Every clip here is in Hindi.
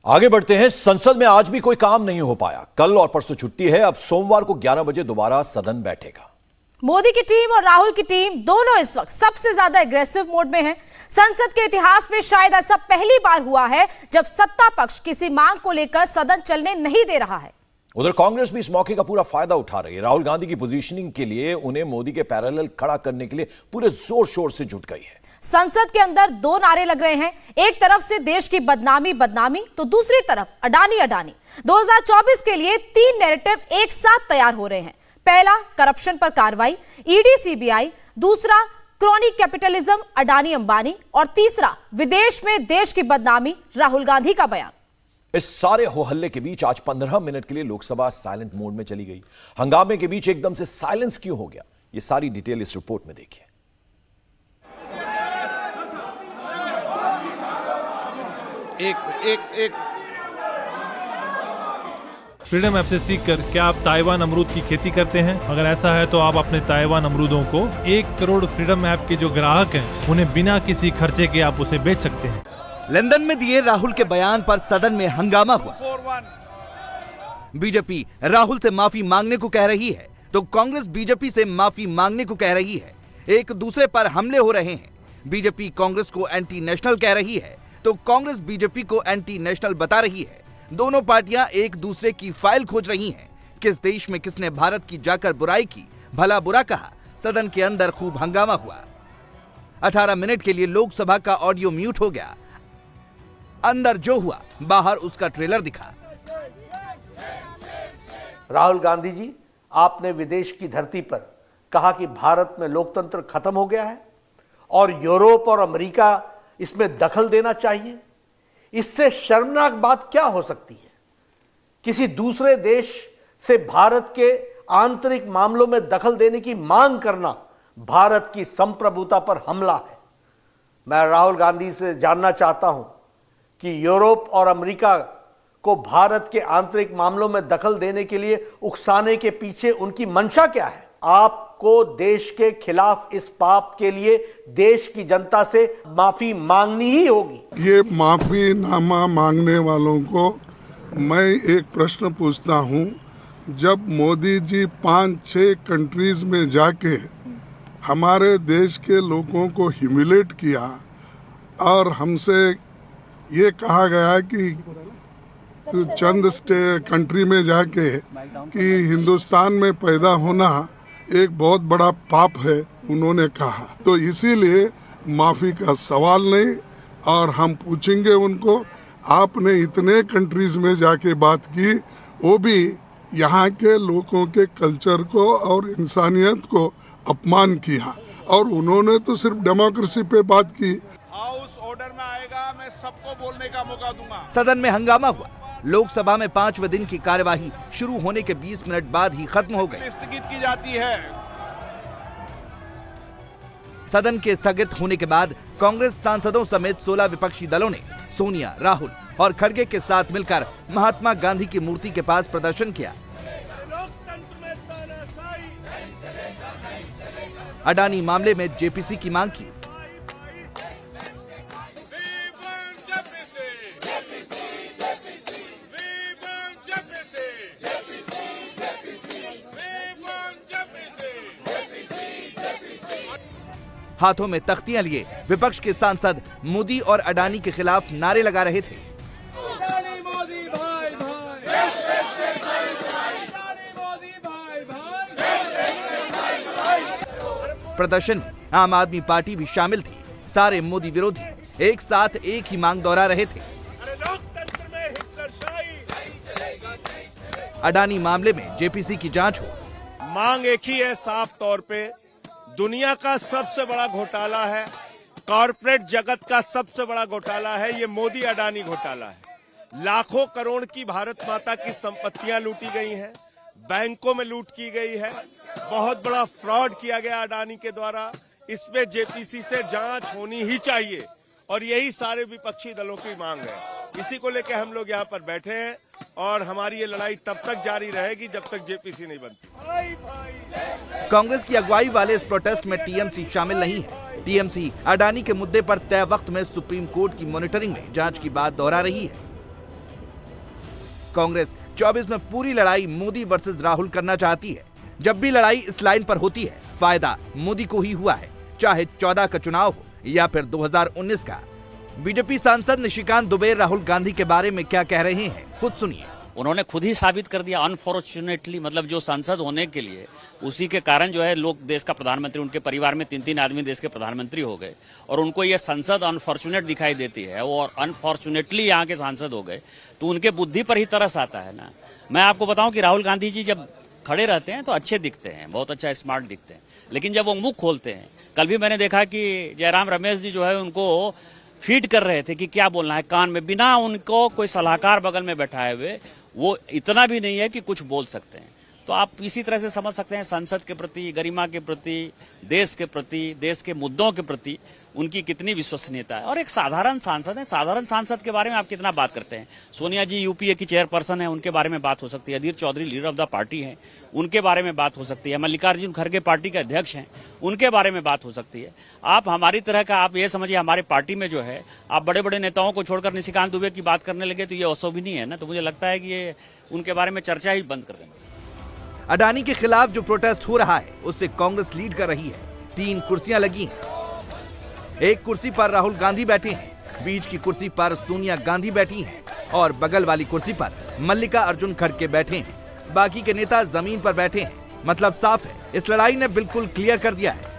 आगे बढ़ते हैं। संसद में आज भी कोई काम नहीं हो पाया। कल और परसों छुट्टी है। अब सोमवार को 11 बजे दोबारा सदन बैठेगा। मोदी की टीम और राहुल की टीम दोनों इस वक्त सबसे ज्यादा एग्रेसिव मोड में हैं। संसद के इतिहास में शायद ऐसा पहली बार हुआ है जब सत्ता पक्ष किसी मांग को लेकर सदन चलने नहीं दे रहा है। उधर कांग्रेस भी इस मौके का पूरा फायदा उठा रही है। राहुल गांधी की पोजीशनिंग के लिए उन्हें मोदी के पैरेलल खड़ा करने के लिए पूरे जोर शोर से जुट गई है। संसद के अंदर दो नारे लग रहे हैं। एक तरफ से देश की बदनामी बदनामी, तो दूसरी तरफ अडानी अडानी। 2024 के लिए 3 नैरेटिव एक साथ तैयार हो रहे हैं। पहला, करप्शन पर कार्रवाई, ईडी सीबीआई। दूसरा, क्रोनी कैपिटलिज्म, अडानी अंबानी। और तीसरा, विदेश में देश की बदनामी, राहुल गांधी का बयान। इस सारे हो हल्ले के बीच आज 15 मिनट के लिए लोकसभा साइलेंट मोड में चली गई। हंगामे के बीच एकदम से साइलेंस क्यों हो गया, यह सारी डिटेल इस रिपोर्ट में देखिए। एक फ्रीडम ऐप से सीखकर क्या आप ताइवान अमरूद की खेती करते हैं? अगर ऐसा है तो आप अपने ताइवान अमरूदों को 1 करोड़ फ्रीडम ऐप के जो ग्राहक हैं उन्हें बिना किसी खर्चे के आप उसे बेच सकते हैं। लंदन में दिए राहुल के बयान पर सदन में हंगामा हुआ। बीजेपी राहुल से माफी मांगने को कह रही है तो कांग्रेस बीजेपी से माफी मांगने को कह रही है। एक दूसरे पर हमले हो रहे हैं। बीजेपी कांग्रेस को एंटी नेशनल कह रही है तो कांग्रेस बीजेपी को एंटी नेशनल बता रही है। दोनों पार्टियां एक दूसरे की फाइल खोज रही हैं। किस देश में किसने भारत की जाकर बुराई की, भला बुरा कहा। सदन के अंदर खूब हंगामा हुआ। 18 मिनट के लिए लोकसभा का ऑडियो म्यूट हो गया। अंदर जो हुआ बाहर उसका ट्रेलर दिखा। राहुल गांधी जी, आपने विदेश की धरती पर कहा कि भारत में लोकतंत्र खत्म हो गया है और यूरोप और अमेरिका इसमें दखल देना चाहिए। इससे शर्मनाक बात क्या हो सकती है? किसी दूसरे देश से भारत के आंतरिक मामलों में दखल देने की मांग करना भारत की संप्रभुता पर हमला है। मैं राहुल गांधी से जानना चाहता हूं कि यूरोप और अमेरिका को भारत के आंतरिक मामलों में दखल देने के लिए उकसाने के पीछे उनकी मंशा क्या है? आपको देश के खिलाफ इस पाप के लिए देश की जनता से माफी मांगनी ही होगी। ये माफीनामा मांगने वालों को मैं एक प्रश्न पूछता हूँ, जब मोदी जी 5-6 कंट्रीज में जाके हमारे देश के लोगों को ह्यूमिलेट किया और हमसे ये कहा गया कि चंद कंट्री में जाके कि हिंदुस्तान में पैदा होना एक बहुत बड़ा पाप है, उन्होंने कहा। तो इसीलिए माफी का सवाल नहीं और हम पूछेंगे उनको, आपने इतने कंट्रीज में जाके बात की, वो भी यहाँ के लोगों के कल्चर को और इंसानियत को अपमान किया और उन्होंने तो सिर्फ डेमोक्रेसी पे बात की। हाउस ऑर्डर में आएगा, मैं सबको बोलने का मौका दूंगा। सदन में हंगामा हुआ। लोकसभा में 5वें दिन की कार्यवाही शुरू होने के 20 मिनट बाद ही खत्म हो गई। स्थगित की जाती है। सदन के स्थगित होने के बाद कांग्रेस सांसदों समेत 16 विपक्षी दलों ने सोनिया, राहुल और खड़गे के साथ मिलकर महात्मा गांधी की मूर्ति के पास प्रदर्शन किया। अडानी मामले में जेपीसी की मांग की। हाथों में तख्तियां लिए विपक्ष के सांसद मोदी और अडानी के खिलाफ नारे लगा रहे थे। प्रदर्शन में आम आदमी पार्टी भी शामिल थी। सारे मोदी विरोधी एक साथ एक ही मांग दोहरा रहे थे। अडानी मामले में जेपीसी की जांच हो। मांग एक ही है, साफ तौर पे दुनिया का सबसे बड़ा घोटाला है, कॉरपोरेट जगत का सबसे बड़ा घोटाला है, ये मोदी अडानी घोटाला है। लाखों करोड़ की भारत माता की संपत्तियां लूटी गई हैं, बैंकों में लूट की गई है, बहुत बड़ा फ्रॉड किया गया अडानी के द्वारा। इसमें जेपीसी से जांच होनी ही चाहिए और यही सारे विपक्षी दलों की मांग है। इसी को लेकर हम लोग यहाँ पर बैठे हैं और हमारी ये लड़ाई तब तक जारी रहेगी जब तक जेपीसी नहीं बनती। कांग्रेस की अगुवाई वाले इस प्रोटेस्ट में टीएमसी शामिल नहीं है। टीएमसी अडानी के मुद्दे पर तय वक्त में सुप्रीम कोर्ट की मॉनिटरिंग में जांच की बात दोहरा रही है। कांग्रेस 24 में पूरी लड़ाई मोदी वर्सेस राहुल करना चाहती है। जब भी लड़ाई इस लाइन पर होती है, फायदा मोदी को ही हुआ है, चाहे 14 का चुनाव हो या फिर 2019 का। बीजेपी सांसद निशिकांत दुबे राहुल गांधी के बारे में क्या कह रहे हैं, खुद सुनिए। उन्होंने खुद ही साबित कर दिया अनफॉर्चुनेटली, मतलब जो सांसद होने के लिए उसी के कारण जो है लोग देश का प्रधानमंत्री, उनके परिवार में 3-3 आदमी देश के प्रधानमंत्री हो गए और उनको ये संसद अनफॉर्चुनेट दिखाई देती है और अनफॉर्चुनेटली यहाँ के सांसद हो गए, तो उनके बुद्धि पर ही तरस आता है ना। मैं आपको बताऊं कि राहुल गांधी जी जब खड़े रहते हैं तो अच्छे दिखते हैं, बहुत अच्छा स्मार्ट दिखते हैं, लेकिन जब वो मुंह खोलते हैं, कल भी मैंने देखा कि जयराम रमेश जी जो है उनको फीड कर रहे थे कि क्या बोलना है कान में, बिना उनको कोई सलाहकार बगल में बैठाए हुए, वो इतना भी नहीं है कि कुछ बोल सकते हैं। तो आप इसी तरह से समझ सकते हैं संसद के प्रति, गरिमा के प्रति, देश के प्रति, देश के मुद्दों के प्रति उनकी कितनी विश्वसनीयता है। और एक साधारण सांसद है, साधारण सांसद के बारे में आप कितना बात करते हैं। सोनिया जी यूपीए की चेयरपर्सन है, उनके बारे में बात हो सकती है। Adhir Chowdhury leader of the party हैं, उनके बारे में बात हो सकती है। मल्लिकार्जुन खड़गे पार्टी के अध्यक्ष हैं, उनके बारे में बात हो सकती है। आप हमारी तरह का, आप ये समझिए हमारे पार्टी में जो है आप बड़े बड़े नेताओं को छोड़कर निशिकांत दुबे की बात करने लगे तो ये अशोभनीय है ना। तो मुझे लगता है कि ये उनके बारे में चर्चा ही बंद कर देंगे। अडानी के खिलाफ जो प्रोटेस्ट हो रहा है उससे कांग्रेस लीड कर रही है। 3 कुर्सियां लगी हैं। एक कुर्सी पर राहुल गांधी बैठे हैं, बीच की कुर्सी पर सोनिया गांधी बैठी हैं और बगल वाली कुर्सी पर मल्लिकार्जुन खड़गे बैठे हैं। बाकी के नेता जमीन पर बैठे हैं। मतलब साफ है, इस लड़ाई ने बिल्कुल क्लियर कर दिया है।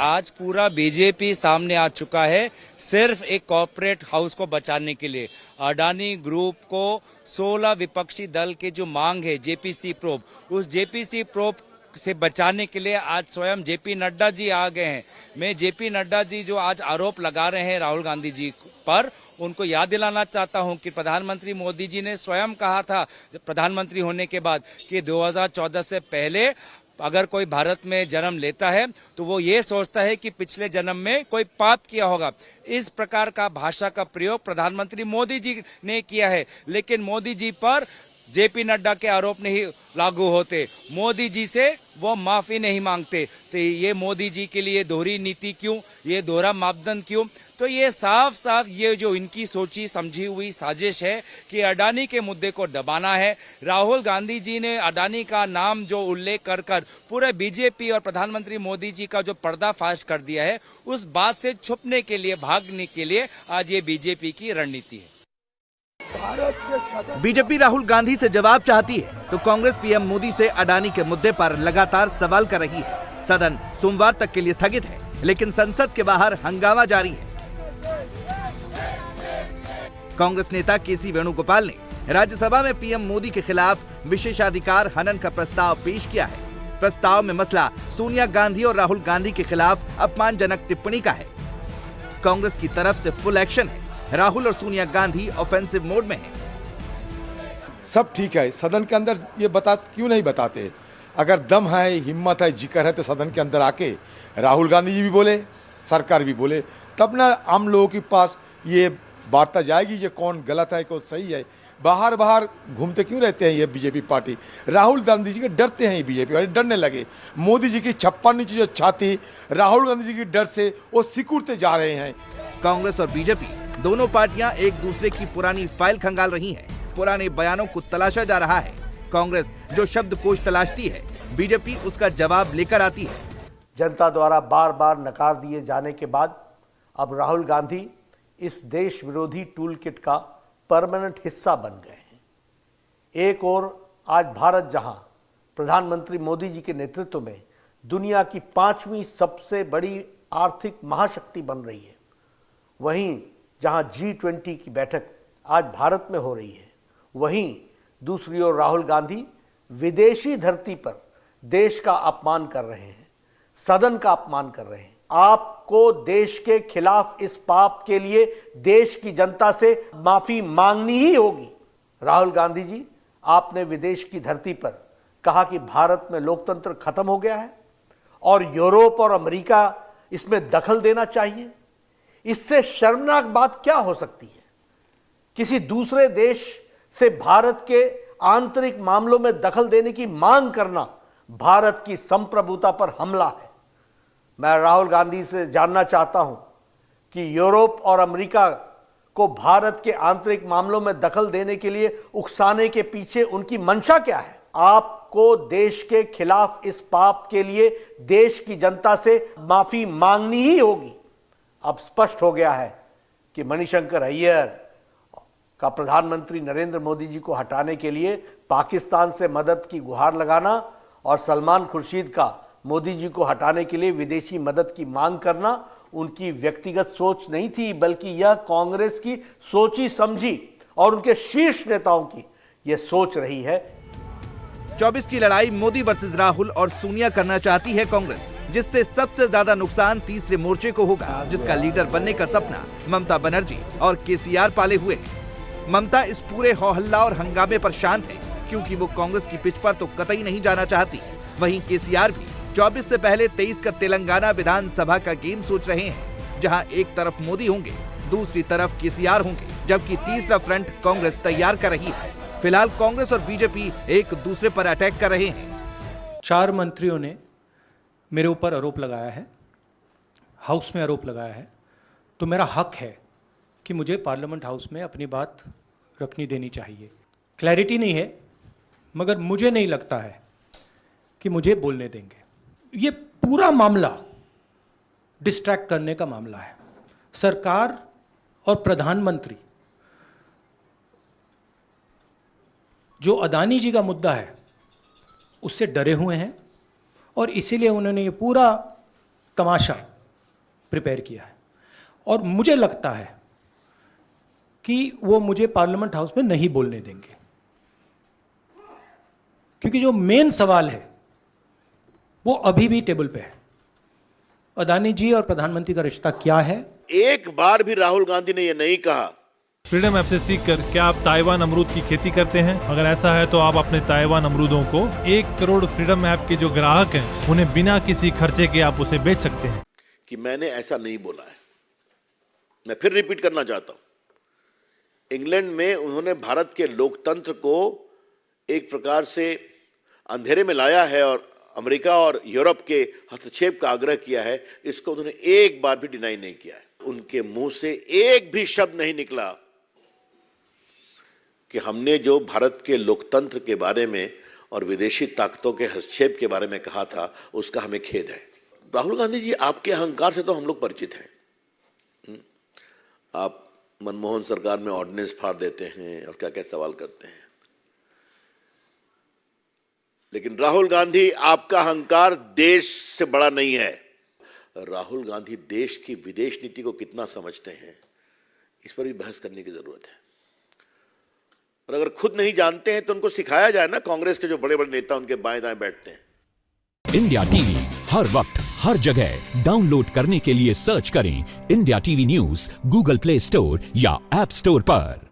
आज पूरा बीजेपी सामने आ चुका है सिर्फ एक कॉर्पोरेट हाउस को बचाने के लिए। अडानी ग्रुप को 16 विपक्षी दल के जो मांग है जेपीसी प्रोब, उस जेपीसी प्रोब से बचाने के लिए आज स्वयं जेपी नड्डा जी आ गए हैं। मैं जेपी नड्डा जी जो आज आरोप लगा रहे हैं राहुल गांधी जी पर, उनको याद दिलाना चाहता हूं कि प्रधानमंत्री मोदी जी ने स्वयं कहा था प्रधानमंत्री होने के बाद कि 2014 से पहले अगर कोई भारत में जन्म लेता है तो वो ये सोचता है कि पिछले जन्म में कोई पाप किया होगा। इस प्रकार का भाषा का प्रयोग प्रधानमंत्री मोदी जी ने किया है, लेकिन मोदी जी पर जेपी नड्डा के आरोप नहीं लागू होते। मोदी जी से वो माफी नहीं मांगते। तो ये मोदी जी के लिए दोहरी नीति क्यों, ये दोहरा मापदंड क्यों? तो ये साफ साफ ये जो इनकी सोची समझी हुई साजिश है कि अडानी के मुद्दे को दबाना है। राहुल गांधी जी ने अडानी का नाम जो उल्लेख कर कर पूरे बीजेपी और प्रधानमंत्री मोदी जी का जो पर्दाफाश कर दिया है, उस बात से छुपने के लिए, भागने के लिए आज ये बीजेपी की रणनीति है। बीजेपी राहुल गांधी से जवाब चाहती है तो कांग्रेस पीएम मोदी से अडानी के मुद्दे पर लगातार सवाल कर रही है। सदन सोमवार तक के लिए स्थगित है, लेकिन संसद के बाहर हंगामा जारी है। कांग्रेस नेता केसी वेणुगोपाल ने राज्यसभा में पीएम मोदी के खिलाफ विशेषाधिकार हनन का प्रस्ताव पेश किया है। प्रस्ताव में मसला सोनिया गांधी और राहुल गांधी के खिलाफ अपमानजनक टिप्पणी का है। कांग्रेस की तरफ से फुल एक्शन है। राहुल और सोनिया गांधी ऑफेंसिव मोड में हैं। सब ठीक है, सदन के अंदर ये क्यों नहीं बताते? अगर दम है, हिम्मत है, जिक्र है तो सदन के अंदर आके राहुल गांधी जी भी बोले, सरकार भी बोले, तब ना आम लोगों के पास ये वार्ता जाएगी ये कौन गलत है कौन सही है। बाहर बाहर घूमते क्यों रहते हैं ये बीजेपी पार्टी? राहुल गांधी जी के डरते हैं ये बीजेपी वाले, डरने लगे। मोदी जी की 56 इंच जो छाती राहुल गांधी जी की डर से वो सिकुड़ते जा रहे हैं। कांग्रेस और बीजेपी दोनों पार्टियां एक दूसरे की पुरानी फाइल खंगाल रही हैं। पुराने बयानों को तलाशा जा रहा है। कांग्रेस जो शब्दकोश तलाशती है, बीजेपी उसका जवाब लेकर आती है। जनता द्वारा बार बार नकार दिए जाने के बाद अब राहुल गांधी इस देश विरोधी टूल किट का परमानेंट हिस्सा बन गए हैं। एक ओर आज भारत जहां प्रधानमंत्री मोदी जी के नेतृत्व में दुनिया की 5वीं सबसे बड़ी आर्थिक महाशक्ति बन रही है, वहीं जहां G20 की बैठक आज भारत में हो रही है, वहीं दूसरी ओर राहुल गांधी विदेशी धरती पर देश का अपमान कर रहे हैं, सदन का अपमान कर रहे हैं। आपको देश के खिलाफ इस पाप के लिए देश की जनता से माफी मांगनी ही होगी। राहुल गांधी जी, आपने विदेश की धरती पर कहा कि भारत में लोकतंत्र खत्म हो गया है और यूरोप और अमेरिका इसमें दखल देना चाहिए। इससे शर्मनाक बात क्या हो सकती है? किसी दूसरे देश से भारत के आंतरिक मामलों में दखल देने की मांग करना भारत की संप्रभुता पर हमला है। मैं राहुल गांधी से जानना चाहता हूं कि यूरोप और अमेरिका को भारत के आंतरिक मामलों में दखल देने के लिए उकसाने के पीछे उनकी मंशा क्या है? आपको देश के खिलाफ इस पाप के लिए देश की जनता से माफी मांगनी ही होगी। अब स्पष्ट हो गया है कि मणिशंकर अय्यर का प्रधानमंत्री नरेंद्र मोदी जी को हटाने के लिए पाकिस्तान से मदद की गुहार लगाना और सलमान खुर्शीद का मोदी जी को हटाने के लिए विदेशी मदद की मांग करना उनकी व्यक्तिगत सोच नहीं थी, बल्कि यह कांग्रेस की सोची समझी और उनके शीर्ष नेताओं की यह सोच रही है। 24 की लड़ाई मोदी वर्सेस राहुल और सोनिया करना चाहती है कांग्रेस, जिससे सबसे ज्यादा नुकसान तीसरे मोर्चे को होगा, जिसका लीडर बनने का सपना ममता बनर्जी और केसीआर पाले हुए हैं। ममता इस पूरे हो हल्ला और हंगामे पर शांत है, क्योंकि वो कांग्रेस की पिच पर तो कतई नहीं जाना चाहती। वहीं केसीआर भी 24 से पहले 23 का तेलंगाना विधानसभा का गेम सोच रहे हैं, जहां एक तरफ मोदी होंगे, दूसरी तरफ केसीआर होंगे, जबकि तीसरा फ्रंट कांग्रेस तैयार कर रही है। फिलहाल कांग्रेस और बीजेपी एक दूसरे पर अटैक कर रहे हैं। 4 मंत्रियों ने मेरे ऊपर आरोप लगाया है, हाउस में आरोप लगाया है, तो मेरा हक है कि मुझे पार्लियामेंट हाउस में अपनी बात रखनी देनी चाहिए। क्लैरिटी नहीं है, मगर मुझे नहीं लगता है कि मुझे बोलने देंगे। ये पूरा मामला डिस्ट्रैक्ट करने का मामला है। सरकार और प्रधानमंत्री जो अदानी जी का मुद्दा है उससे डरे हुए हैं और इसीलिए उन्होंने ये पूरा तमाशा प्रिपेयर किया है। और मुझे लगता है कि वो मुझे पार्लियामेंट हाउस में नहीं बोलने देंगे, क्योंकि जो मेन सवाल है वो अभी भी टेबल पे है। अदानी जी और प्रधानमंत्री का रिश्ता क्या है? एक बार भी राहुल गांधी ने यह नहीं कहा। फ्रीडम ऐप से सीखकर क्या आप ताइवान अमरूद की खेती करते हैं? अगर ऐसा है तो आप अपने ताइवान अमरूदों को 1 करोड़ फ्रीडम ऐप के जो ग्राहक हैं उन्हें बिना किसी खर्चे के आप उसे बेच सकते हैं। कि मैंने ऐसा नहीं बोला है। मैं फिर रिपीट करना चाहता हूं। इंग्लैंड में उन्होंने भारत के लोकतंत्र को एक प्रकार से अंधेरे में लाया है और अमेरिका और यूरोप के हस्तक्षेप का आग्रह किया है। इसको उन्होंने एक बार भी डिनाई नहीं किया है। उनके मुंह से एक भी शब्द नहीं निकला कि हमने जो भारत के लोकतंत्र के बारे में और विदेशी ताकतों के हस्तक्षेप के बारे में कहा था उसका हमें खेद है। राहुल गांधी जी, आपके अहंकार से तो हम लोग परिचित हैं। आप मनमोहन सरकार में ऑर्डिनेंस फाड़ देते हैं और क्या क्या सवाल करते हैं, लेकिन राहुल गांधी, आपका अहंकार देश से बड़ा नहीं है। राहुल गांधी देश की विदेश नीति को कितना समझते हैं, इस पर भी बहस करने की जरूरत है। और अगर खुद नहीं जानते हैं तो उनको सिखाया जाए ना। कांग्रेस के जो बड़े बड़े नेता उनके बाएं दाएं बैठते हैं। इंडिया टीवी हर वक्त हर जगह डाउनलोड करने के लिए सर्च करें India TV news Google play store या ऐप स्टोर पर।